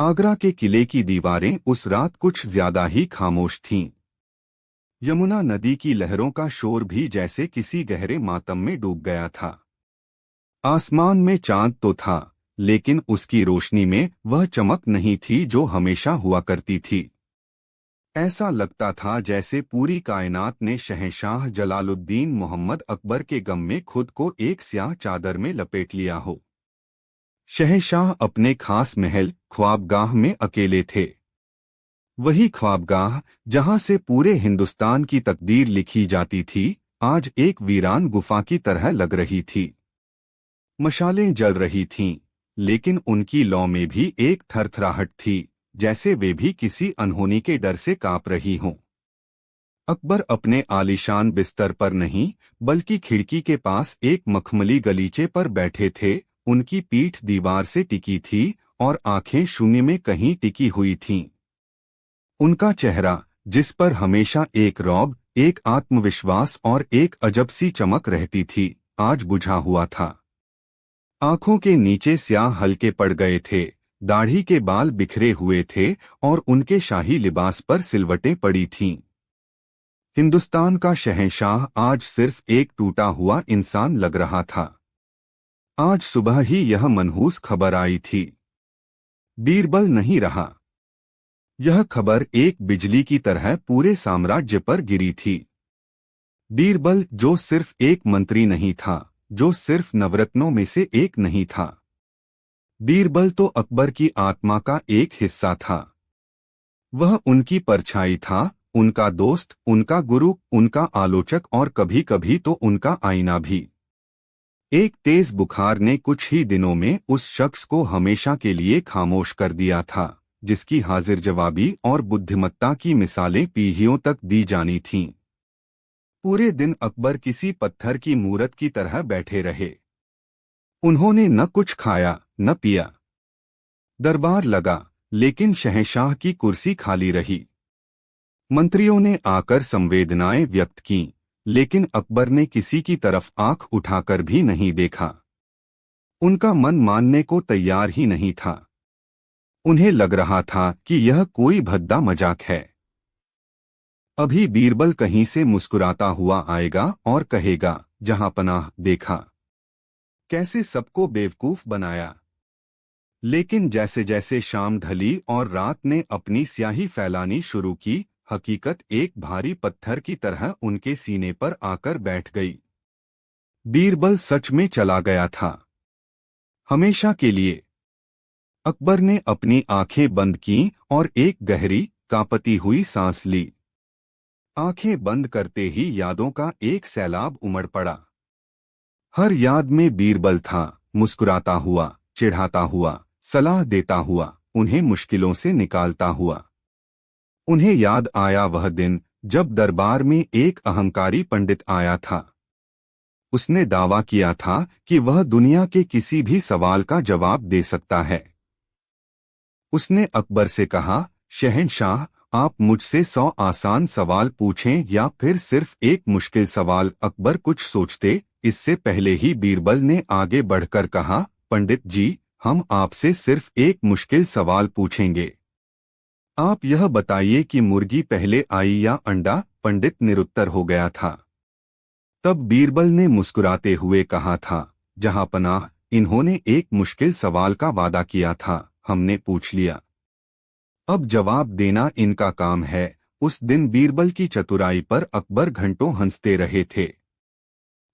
आगरा के किले की दीवारें उस रात कुछ ज्यादा ही खामोश थीं। यमुना नदी की लहरों का शोर भी जैसे किसी गहरे मातम में डूब गया था। आसमान में चांद तो था, लेकिन उसकी रोशनी में वह चमक नहीं थी जो हमेशा हुआ करती थी। ऐसा लगता था जैसे पूरी कायनात ने शहंशाह जलालुद्दीन मोहम्मद अकबर के गम में खुद को एक स्याह चादर में लपेट लिया हो। शहंशाह अपने खास महल ख्वाबगाह में अकेले थे। वही ख्वाबगाह जहां से पूरे हिंदुस्तान की तकदीर लिखी जाती थी, आज एक वीरान गुफा की तरह लग रही थी। मशालें जल रही थीं, लेकिन उनकी लौ में भी एक थरथराहट थी, जैसे वे भी किसी अनहोनी के डर से कांप रही हों। अकबर अपने आलीशान बिस्तर पर नहीं, बल्कि खिड़की के पास एक मखमली गलीचे पर बैठे थे। उनकी पीठ दीवार से टिकी थी और आंखें शून्य में कहीं टिकी हुई थीं। उनका चेहरा, जिस पर हमेशा एक रौब, एक आत्मविश्वास और एक अजब सी चमक रहती थी, आज बुझा हुआ था। आंखों के नीचे स्याह हल्के पड़ गए थे, दाढ़ी के बाल बिखरे हुए थे और उनके शाही लिबास पर सिलवटें पड़ी थीं। हिंदुस्तान का शहंशाह आज सिर्फ एक टूटा हुआ इंसान लग रहा था। आज सुबह ही यह मनहूस खबर आई थी। बीरबल नहीं रहा। यह खबर एक बिजली की तरह पूरे साम्राज्य पर गिरी थी। बीरबल जो सिर्फ एक मंत्री नहीं था, जो सिर्फ नवरत्नों में से एक नहीं था। बीरबल तो अकबर की आत्मा का एक हिस्सा था। वह उनकी परछाई था, उनका दोस्त, उनका गुरु, उनका आलोचक और कभी कभी तो उनका आईना भी। एक तेज बुखार ने कुछ ही दिनों में उस शख्स को हमेशा के लिए खामोश कर दिया था, जिसकी हाजिर जवाबी और बुद्धिमत्ता की मिसालें पीढ़ियों तक दी जानी थीं। पूरे दिन अकबर किसी पत्थर की मूरत की तरह बैठे रहे। उन्होंने न कुछ खाया न पिया। दरबार लगा, लेकिन शहंशाह की कुर्सी खाली रही। मंत्रियों ने आकर संवेदनाएं व्यक्त कीं, लेकिन अकबर ने किसी की तरफ आंख उठाकर भी नहीं देखा। उनका मन मानने को तैयार ही नहीं था। उन्हें लग रहा था कि यह कोई भद्दा मजाक है। अभी बीरबल कहीं से मुस्कुराता हुआ आएगा और कहेगा, जहां पनाह देखा, कैसे सबको बेवकूफ बनाया। लेकिन जैसे जैसे शाम ढली और रात ने अपनी स्याही फैलानी शुरू की, हकीकत एक भारी पत्थर की तरह उनके सीने पर आकर बैठ गई। बीरबल सच में चला गया था, हमेशा के लिए। अकबर ने अपनी आंखें बंद कीं और एक गहरी, कांपती हुई सांस ली। आंखें बंद करते ही यादों का एक सैलाब उमड़ पड़ा। हर याद में बीरबल था, मुस्कुराता हुआ, चिढ़ाता हुआ, सलाह देता हुआ, उन्हें मुश्किलों से निकालता हुआ। उन्हें याद आया वह दिन जब दरबार में एक अहंकारी पंडित आया था। उसने दावा किया था कि वह दुनिया के किसी भी सवाल का जवाब दे सकता है। उसने अकबर से कहा, शहंशाह, आप मुझसे 100 आसान सवाल पूछें या फिर सिर्फ एक मुश्किल सवाल। अकबर कुछ सोचते इससे पहले ही बीरबल ने आगे बढ़कर कहा, पंडित जी, हम आपसे सिर्फ एक मुश्किल सवाल पूछेंगे। आप यह बताइए कि मुर्गी पहले आई या अंडा। पंडित निरुत्तर हो गया था। तब बीरबल ने मुस्कुराते हुए कहा था, जहां पनाह, इन्होंने एक मुश्किल सवाल का वादा किया था, हमने पूछ लिया। अब जवाब देना इनका काम है। उस दिन बीरबल की चतुराई पर अकबर घंटों हंसते रहे थे।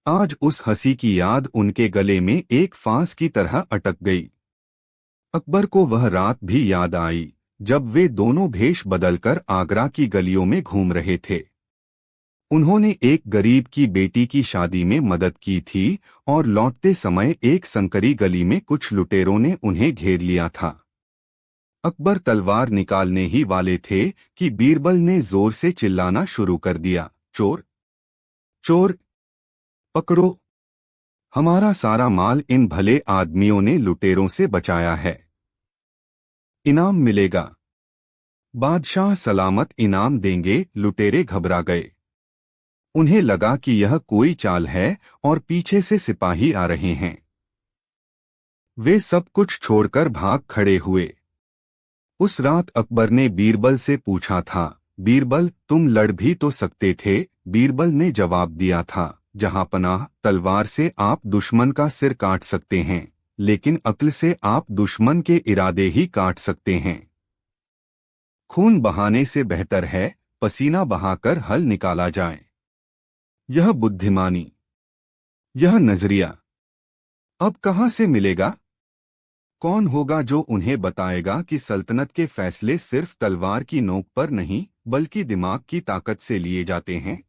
आज उस हंसी की याद उनके गले में एक फांस की तरह अटक गई। अकबर को वह रात भी याद आई जब वे दोनों भेष बदलकर आगरा की गलियों में घूम रहे थे। उन्होंने एक गरीब की बेटी की शादी में मदद की थी और लौटते समय एक संकरी गली में कुछ लुटेरों ने उन्हें घेर लिया था। अकबर तलवार निकालने ही वाले थे कि बीरबल ने जोर से चिल्लाना शुरू कर दिया, चोर, चोर, पकड़ो। हमारा सारा माल इन भले आदमियों ने लुटेरों से बचाया है। इनाम मिलेगा। बादशाह सलामत इनाम देंगे। लुटेरे घबरा गए। उन्हें लगा कि यह कोई चाल है और पीछे से सिपाही आ रहे हैं। वे सब कुछ छोड़कर भाग खड़े हुए। उस रात अकबर ने बीरबल से पूछा था, बीरबल तुम लड़ भी तो सकते थे। बीरबल ने जवाब दिया था, जहां पनाह तलवार से आप दुश्मन का सिर काट सकते हैं, लेकिन अक्ल से आप दुश्मन के इरादे ही काट सकते हैं। खून बहाने से बेहतर है पसीना बहाकर हल निकाला जाए। यह बुद्धिमानी, यह नजरिया अब कहां से मिलेगा? कौन होगा जो उन्हें बताएगा कि सल्तनत के फैसले सिर्फ तलवार की नोक पर नहीं बल्कि दिमाग की ताकत से लिए जाते हैं?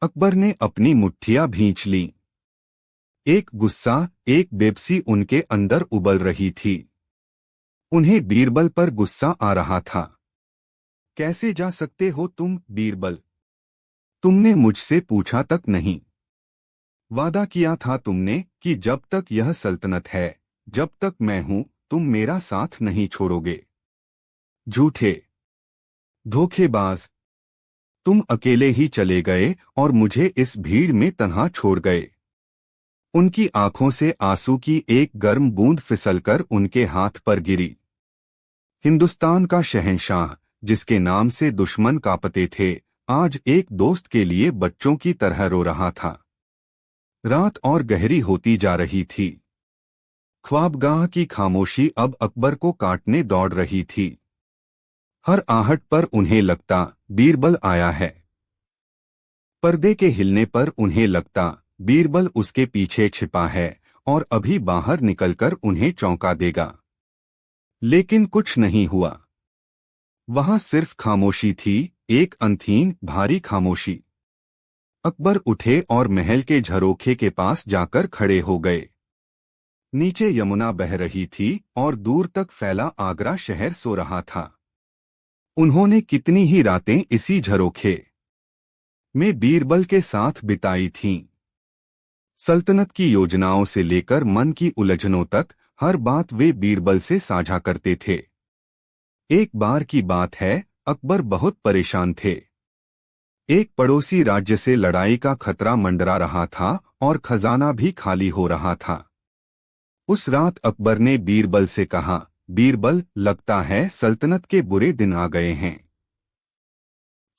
अकबर ने अपनी मुट्ठियां भींच लीं। एक गुस्सा, एक बेबसी उनके अंदर उबल रही थी। उन्हें बीरबल पर गुस्सा आ रहा था। कैसे जा सकते हो तुम, बीरबल? तुमने मुझसे पूछा तक नहीं। वादा किया था तुमने कि जब तक यह सल्तनत है, जब तक मैं हूं, तुम मेरा साथ नहीं छोड़ोगे। झूठे, धोखेबाज, तुम अकेले ही चले गए और मुझे इस भीड़ में तन्हा छोड़ गए। उनकी आंखों से आंसू की एक गर्म बूंद फिसलकर उनके हाथ पर गिरी। हिंदुस्तान का शहंशाह, जिसके नाम से दुश्मन कांपते थे, आज एक दोस्त के लिए बच्चों की तरह रो रहा था। रात और गहरी होती जा रही थी। ख्वाबगाह की खामोशी अब अकबर को काटने दौड़ रही थी। हर आहट पर उन्हें लगता, बीरबल आया है। पर्दे के हिलने पर उन्हें लगता, बीरबल उसके पीछे छिपा है और अभी बाहर निकलकर उन्हें चौंका देगा। लेकिन कुछ नहीं हुआ। वहां सिर्फ खामोशी थी, एक अनथीन भारी खामोशी। अकबर उठे और महल के झरोखे के पास जाकर खड़े हो गए। नीचे यमुना बह रही थी और दूर तक फैला आगरा शहर सो रहा था। उन्होंने कितनी ही रातें इसी झरोखे में बीरबल के साथ बिताई थीं। सल्तनत की योजनाओं से लेकर मन की उलझनों तक हर बात वे बीरबल से साझा करते थे। एक बार की बात है, अकबर बहुत परेशान थे। एक पड़ोसी राज्य से लड़ाई का खतरा मंडरा रहा था और खजाना भी खाली हो रहा था। उस रात अकबर ने बीरबल से कहा, बीरबल लगता है सल्तनत के बुरे दिन आ गए हैं।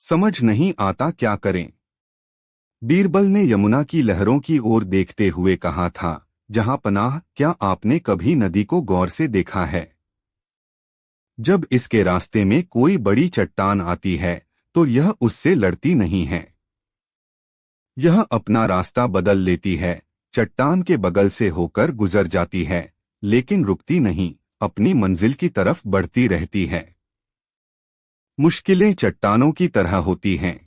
समझ नहीं आता क्या करें। बीरबल ने यमुना की लहरों की ओर देखते हुए कहा था, जहां पनाह, क्या आपने कभी नदी को गौर से देखा है? जब इसके रास्ते में कोई बड़ी चट्टान आती है तो यह उससे लड़ती नहीं है। यह अपना रास्ता बदल लेती है, चट्टान के बगल से होकर गुजर जाती है, लेकिन रुकती नहीं, अपनी मंजिल की तरफ बढ़ती रहती है। मुश्किलें चट्टानों की तरह होती हैं।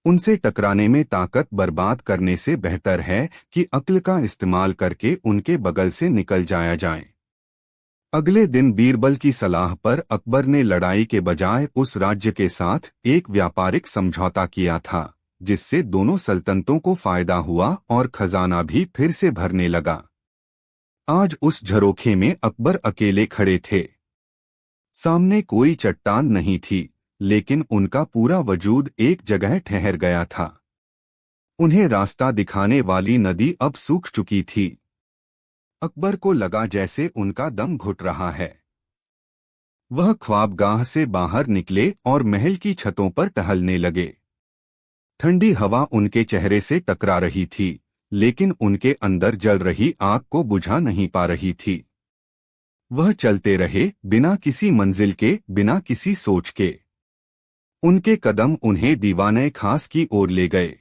उनसे टकराने में ताकत बर्बाद करने से बेहतर है कि अक्ल का इस्तेमाल करके उनके बगल से निकल जाया जाए। अगले दिन बीरबल की सलाह पर अकबर ने लड़ाई के बजाय उस राज्य के साथ एक व्यापारिक समझौता किया था, जिससे दोनों सल्तनतों को फायदा हुआ और खजाना भी फिर से भरने लगा। आज उस झरोखे में अकबर अकेले खड़े थे। सामने कोई चट्टान नहीं थी, लेकिन उनका पूरा वजूद एक जगह ठहर गया था। उन्हें रास्ता दिखाने वाली नदी अब सूख चुकी थी। अकबर को लगा जैसे उनका दम घुट रहा है। वह ख्वाबगाह से बाहर निकले और महल की छतों पर टहलने लगे। ठंडी हवा उनके चेहरे से टकरा रही थी, लेकिन उनके अंदर जल रही आग को बुझा नहीं पा रही थी। वह चलते रहे, बिना किसी मंजिल के, बिना किसी सोच के। उनके कदम उन्हें दीवाने खास की ओर ले गए।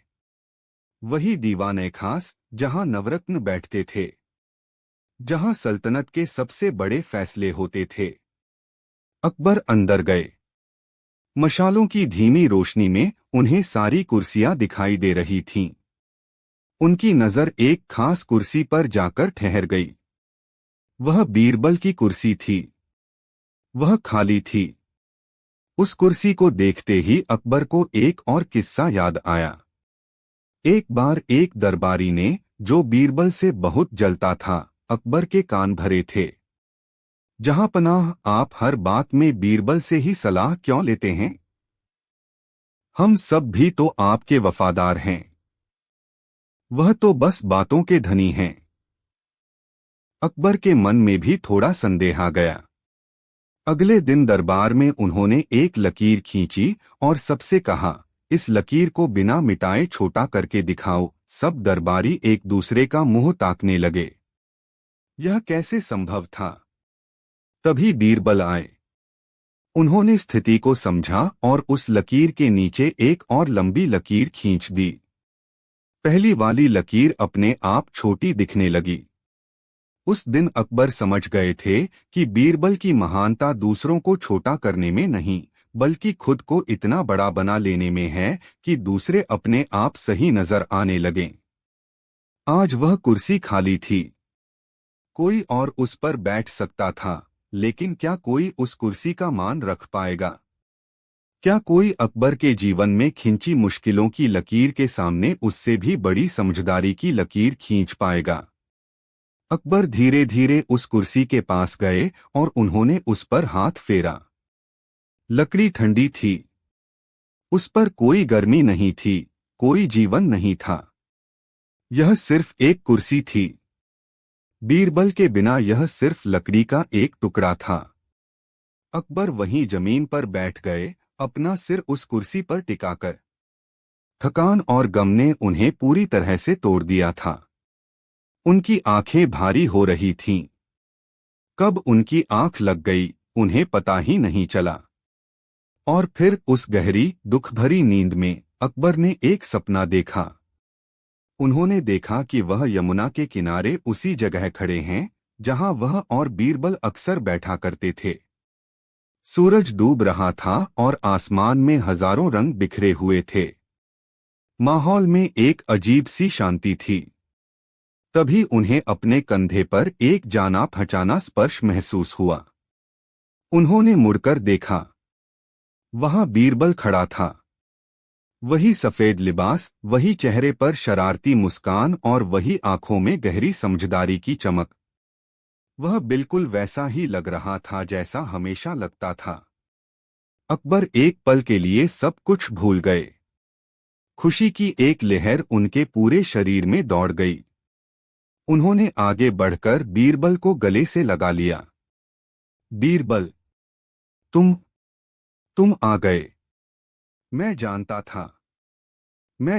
वही दीवाने खास जहां नवरत्न बैठते थे, जहां सल्तनत के सबसे बड़े फैसले होते थे। अकबर अंदर गए। मशालों की धीमी रोशनी में उन्हें सारी कुर्सियां दिखाई दे रही थीं। उनकी नजर एक खास कुर्सी पर जाकर ठहर गई। वह बीरबल की कुर्सी थी। वह खाली थी। उस कुर्सी को देखते ही अकबर को एक और किस्सा याद आया। एक बार एक दरबारी ने, जो बीरबल से बहुत जलता था, अकबर के कान भरे थे। जहां पनाह, आप हर बात में बीरबल से ही सलाह क्यों लेते हैं? हम सब भी तो आपके वफादार हैं। वह तो बस बातों के धनी हैं। अकबर के मन में भी थोड़ा संदेह आ गया। अगले दिन दरबार में उन्होंने एक लकीर खींची और सबसे कहा, इस लकीर को बिना मिटाए छोटा करके दिखाओ। सब दरबारी एक दूसरे का मुंह ताकने लगे। यह कैसे संभव था? तभी बीरबल आए। उन्होंने स्थिति को समझा और उस लकीर के नीचे एक और लंबी लकीर खींच दी। पहली वाली लकीर अपने आप छोटी दिखने लगी। उस दिन अकबर समझ गए थे कि बीरबल की महानता दूसरों को छोटा करने में नहीं, बल्कि खुद को इतना बड़ा बना लेने में है कि दूसरे अपने आप सही नजर आने लगें। आज वह कुर्सी खाली थी। कोई और उस पर बैठ सकता था, लेकिन क्या कोई उस कुर्सी का मान रख पाएगा? क्या कोई अकबर के जीवन में खिंची मुश्किलों की लकीर के सामने उससे भी बड़ी समझदारी की लकीर खींच पाएगा? अकबर धीरे धीरे उस कुर्सी के पास गए और उन्होंने उस पर हाथ फेरा। लकड़ी ठंडी थी। उस पर कोई गर्मी नहीं थी, कोई जीवन नहीं था। यह सिर्फ एक कुर्सी थी। बीरबल के बिना यह सिर्फ लकड़ी का एक टुकड़ा था। अकबर वहीं जमीन पर बैठ गए, अपना सिर उस कुर्सी पर टिकाकर। थकान और गम ने उन्हें पूरी तरह से तोड़ दिया था। उनकी आंखें भारी हो रही थीं। कब उनकी आंख लग गई, उन्हें पता ही नहीं चला। और फिर उस गहरी, दुख भरी नींद में अकबर ने एक सपना देखा। उन्होंने देखा कि वह यमुना के किनारे उसी जगह खड़े हैं जहां वह और बीरबल अक्सर बैठा करते थे। सूरज डूब रहा था और आसमान में हजारों रंग बिखरे हुए थे। माहौल में एक अजीब सी शांति थी। तभी उन्हें अपने कंधे पर एक जाना पहचाना स्पर्श महसूस हुआ। उन्होंने मुड़कर देखा। वहां बीरबल खड़ा था। वही सफेद लिबास, वही चेहरे पर शरारती मुस्कान और वही आंखों में गहरी समझदारी की चमक। वह बिल्कुल वैसा ही लग रहा था जैसा हमेशा लगता था। अकबर एक पल के लिए सब कुछ भूल गए। खुशी की एक लहर उनके पूरे शरीर में दौड़ गई। उन्होंने आगे बढ़कर बीरबल को गले से लगा लिया। बीरबल, तुम आ गए। मैं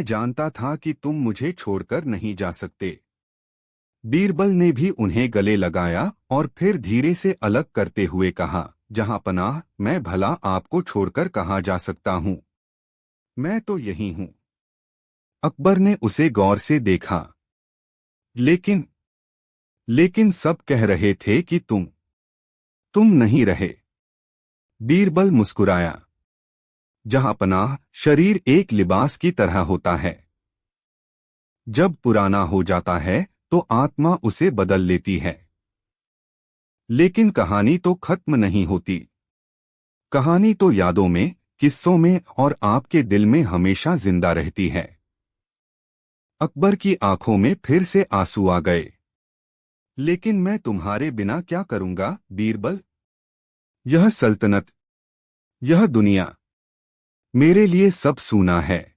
जानता था कि तुम मुझे छोड़कर नहीं जा सकते। बीरबल ने भी उन्हें गले लगाया और फिर धीरे से अलग करते हुए कहा, जहां पनाह, मैं भला आपको छोड़कर कहाँ जा सकता हूं? मैं तो यही हूं। अकबर ने उसे गौर से देखा। लेकिन सब कह रहे थे कि तुम नहीं रहे। बीरबल मुस्कुराया। जहां पनाह, शरीर एक लिबास की तरह होता है। जब पुराना हो जाता है तो आत्मा उसे बदल लेती है। लेकिन कहानी तो खत्म नहीं होती। कहानी तो यादों में, किस्सों में और आपके दिल में हमेशा जिंदा रहती है। अकबर की आंखों में फिर से आंसू आ गए। लेकिन मैं तुम्हारे बिना क्या करूंगा बीरबल? यह सल्तनत, यह दुनिया, मेरे लिए सब सूना है।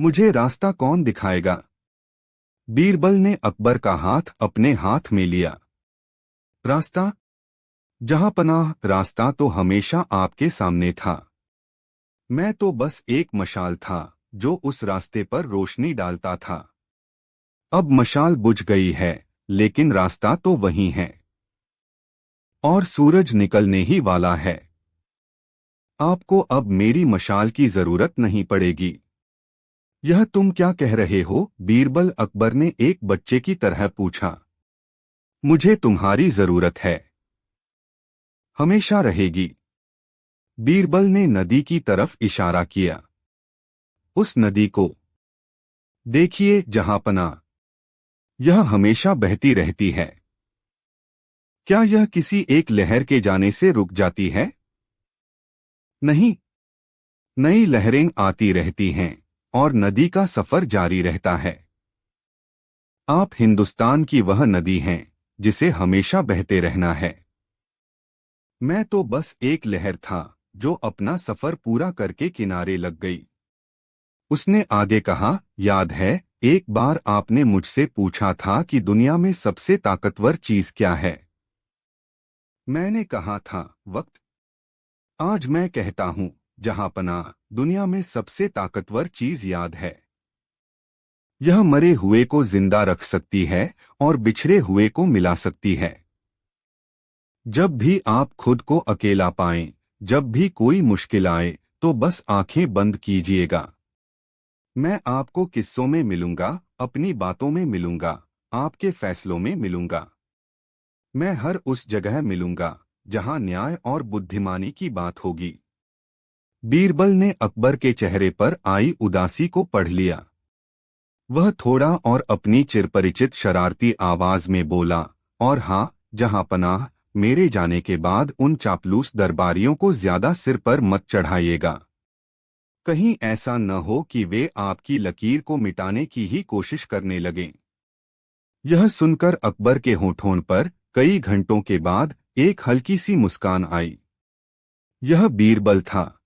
मुझे रास्ता कौन दिखाएगा? बीरबल ने अकबर का हाथ अपने हाथ में लिया। रास्ता? जहां पनाह, रास्ता तो हमेशा आपके सामने था। मैं तो बस एक मशाल था जो उस रास्ते पर रोशनी डालता था। अब मशाल बुझ गई है, लेकिन रास्ता तो वही है। और सूरज निकलने ही वाला है। आपको अब मेरी मशाल की जरूरत नहीं पड़ेगी। यह तुम क्या कह रहे हो बीरबल? अकबर ने एक बच्चे की तरह पूछा। मुझे तुम्हारी जरूरत है। हमेशा रहेगी। बीरबल ने नदी की तरफ इशारा किया। उस नदी को देखिए जहां पनाह, यह हमेशा बहती रहती है। क्या यह किसी एक लहर के जाने से रुक जाती है? नहीं, नई लहरें आती रहती हैं और नदी का सफर जारी रहता है। आप हिंदुस्तान की वह नदी हैं जिसे हमेशा बहते रहना है। मैं तो बस एक लहर था जो अपना सफर पूरा करके किनारे लग गई। उसने आगे कहा, याद है एक बार आपने मुझसे पूछा था कि दुनिया में सबसे ताकतवर चीज क्या है? मैंने कहा था वक्त। आज मैं कहता हूं जहांपनाह, दुनिया में सबसे ताकतवर चीज याद है। यह मरे हुए को जिंदा रख सकती है और बिछड़े हुए को मिला सकती है। जब भी आप खुद को अकेला पाएं, जब भी कोई मुश्किल आए, तो बस आंखें बंद कीजिएगा। मैं आपको किस्सों में मिलूंगा, अपनी बातों में मिलूंगा, आपके फैसलों में मिलूंगा। मैं हर उस जगह मिलूंगा जहां न्याय और बुद्धिमानी की बात होगी। बीरबल ने अकबर के चेहरे पर आई उदासी को पढ़ लिया। वह थोड़ा और अपनी चिरपरिचित शरारती आवाज में बोला, और हाँ, जहांपनाह, मेरे जाने के बाद उन चापलूस दरबारियों को ज्यादा सिर पर मत चढ़ाइएगा। कहीं ऐसा न हो कि वे आपकी लकीर को मिटाने की ही कोशिश करने लगें। यह सुनकर अकबर के होठों पर कई घंटों के बाद एक हल्की सी मुस्कान आई। यह बीरबल था।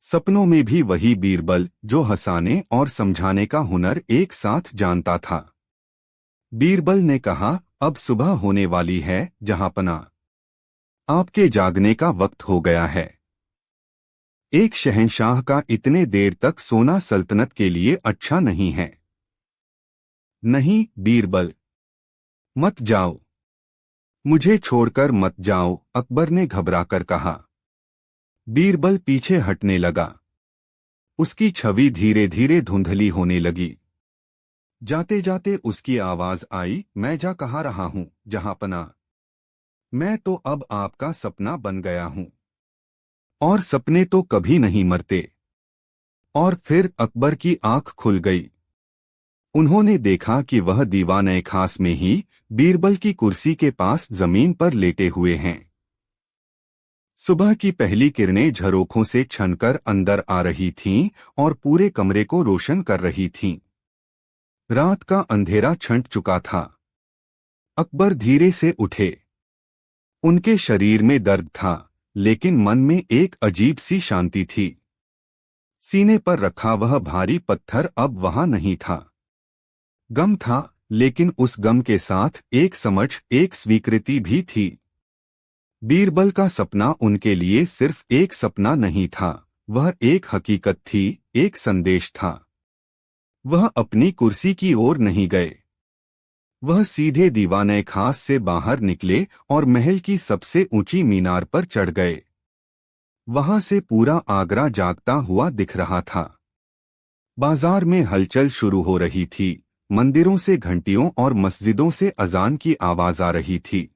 सपनों में भी वही बीरबल जो हंसाने और समझाने का हुनर एक साथ जानता था। बीरबल ने कहा, अब सुबह होने वाली है जहांपनाह। आपके जागने का वक्त हो गया है। एक शहंशाह का इतने देर तक सोना सल्तनत के लिए अच्छा नहीं है। नहीं बीरबल, मत जाओ। मुझे छोड़कर मत जाओ, अकबर ने घबराकर कहा। बीरबल पीछे हटने लगा। उसकी छवि धीरे धीरे धुंधली होने लगी। जाते जाते उसकी आवाज आई, मैं जा कहाँ रहा हूँ जहांपनाह। मैं तो अब आपका सपना बन गया हूँ। और सपने तो कभी नहीं मरते। और फिर अकबर की आंख खुल गई। उन्होंने देखा कि वह दीवाने खास में ही बीरबल की कुर्सी के पास जमीन पर लेटे हुए हैं। सुबह की पहली किरणें झरोखों से छनकर अंदर आ रही थीं और पूरे कमरे को रोशन कर रही थीं। रात का अंधेरा छंट चुका था। अकबर धीरे से उठे। उनके शरीर में दर्द था, लेकिन मन में एक अजीब सी शांति थी। सीने पर रखा वह भारी पत्थर अब वहां नहीं था। गम था, लेकिन उस गम के साथ एक समझ, एक स्वीकृति भी थी। बीरबल का सपना उनके लिए सिर्फ एक सपना नहीं था, वह एक हकीकत थी, एक संदेश था। वह अपनी कुर्सी की ओर नहीं गए। वह सीधे दीवाने खास से बाहर निकले और महल की सबसे ऊंची मीनार पर चढ़ गए। वहां से पूरा आगरा जागता हुआ दिख रहा था। बाजार में हलचल शुरू हो रही थी। मंदिरों से घंटियों और मस्जिदों से अजान की आवाज आ रही थी।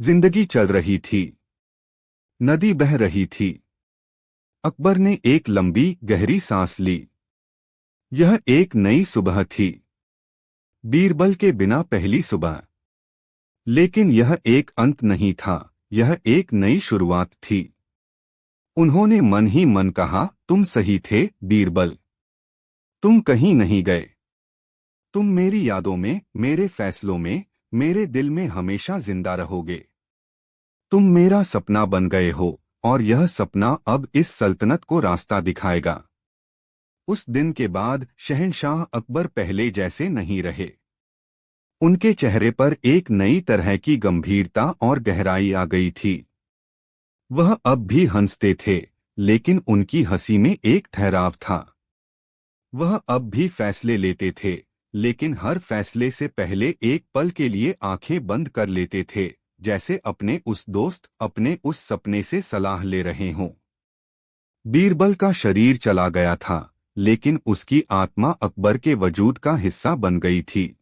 जिंदगी चल रही थी। नदी बह रही थी। अकबर ने एक लंबी गहरी सांस ली। यह एक नई सुबह थी। बीरबल के बिना पहली सुबह। लेकिन यह एक अंत नहीं था, यह एक नई शुरुआत थी। उन्होंने मन ही मन कहा, तुम सही थे बीरबल। तुम कहीं नहीं गए। तुम मेरी यादों में, मेरे फैसलों में, मेरे दिल में हमेशा जिंदा रहोगे। तुम मेरा सपना बन गए हो, और यह सपना अब इस सल्तनत को रास्ता दिखाएगा। उस दिन के बाद शहंशाह अकबर पहले जैसे नहीं रहे। उनके चेहरे पर एक नई तरह की गंभीरता और गहराई आ गई थी। वह अब भी हंसते थे, लेकिन उनकी हंसी में एक ठहराव था। वह अब भी फैसले लेते थे, लेकिन हर फैसले से पहले एक पल के लिए आंखें बंद कर लेते थे, जैसे अपने उस दोस्त, अपने उस सपने से सलाह ले रहे हों। बीरबल का शरीर चला गया था, लेकिन उसकी आत्मा अकबर के वजूद का हिस्सा बन गई थी।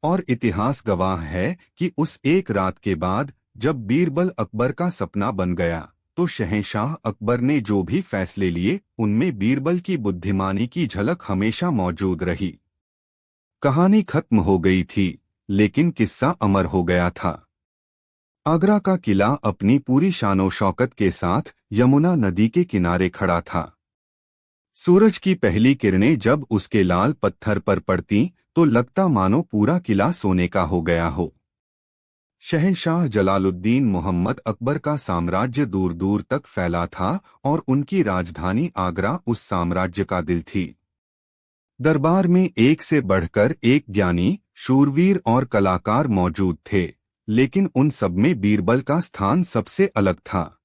और इतिहास गवाह है कि उस एक रात के बाद, जब बीरबल अकबर का सपना बन गया, तो शहंशाह अकबर ने जो भी फैसले लिए, उनमें बीरबल की बुद्धिमानी की झलक हमेशा मौजूद रही। कहानी खत्म हो गई थी, लेकिन किस्सा अमर हो गया था। आगरा का किला अपनी पूरी शानो शौकत के साथ यमुना नदी के किनारे खड़ा था। सूरज की पहली किरणें जब उसके लाल पत्थर पर पड़ती, तो लगता मानो पूरा किला सोने का हो गया हो। शहंशाह जलालुद्दीन मोहम्मद अकबर का साम्राज्य दूर दूर तक फैला था और उनकी राजधानी आगरा उस साम्राज्य का दिल थी। दरबार में एक से बढ़कर एक ज्ञानी, शूरवीर और कलाकार मौजूद थे, लेकिन उन सब में बीरबल का स्थान सबसे अलग था।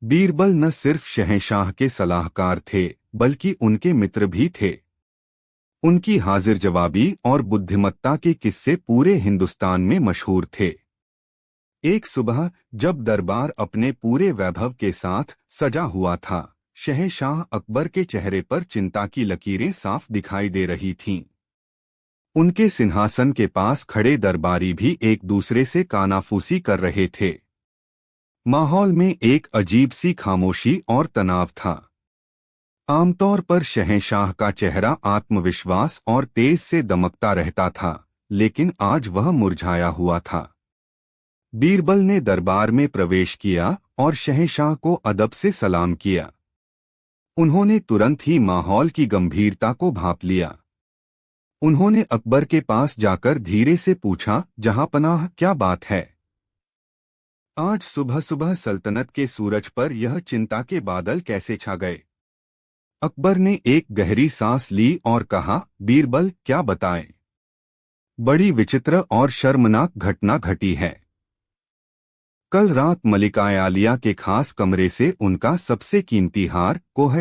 बीरबल न सिर्फ शहंशाह के सलाहकार थे, बल्कि उनके मित्र भी थे। उनकी हाजिर जवाबी और बुद्धिमत्ता के किस्से पूरे हिंदुस्तान में मशहूर थे। एक सुबह जब दरबार अपने पूरे वैभव के साथ सजा हुआ था, शहंशाह अकबर के चेहरे पर चिंता की लकीरें साफ दिखाई दे रही थीं। उनके सिंहासन के पास खड़े दरबारी भी एक दूसरे से कानाफूसी कर रहे थे। माहौल में एक अजीब सी खामोशी और तनाव था। आमतौर पर शहंशाह का चेहरा आत्मविश्वास और तेज से दमकता रहता था, लेकिन आज वह मुरझाया हुआ था। बीरबल ने दरबार में प्रवेश किया और शहंशाह को अदब से सलाम किया। उन्होंने तुरंत ही माहौल की गंभीरता को भांप लिया। उन्होंने अकबर के पास जाकर धीरे से पूछा, जहांपनाह, क्या बात है? आज सुबह सुबह सल्तनत के सूरज पर यह चिंता के बादल कैसे छा गए? अकबर ने एक गहरी सांस ली और कहा, बीरबल, क्या बताएं? बड़ी विचित्र और शर्मनाक घटना घटी है। कल रात मलिका आलिया के खास कमरे से उनका सबसे कीमती हार कोह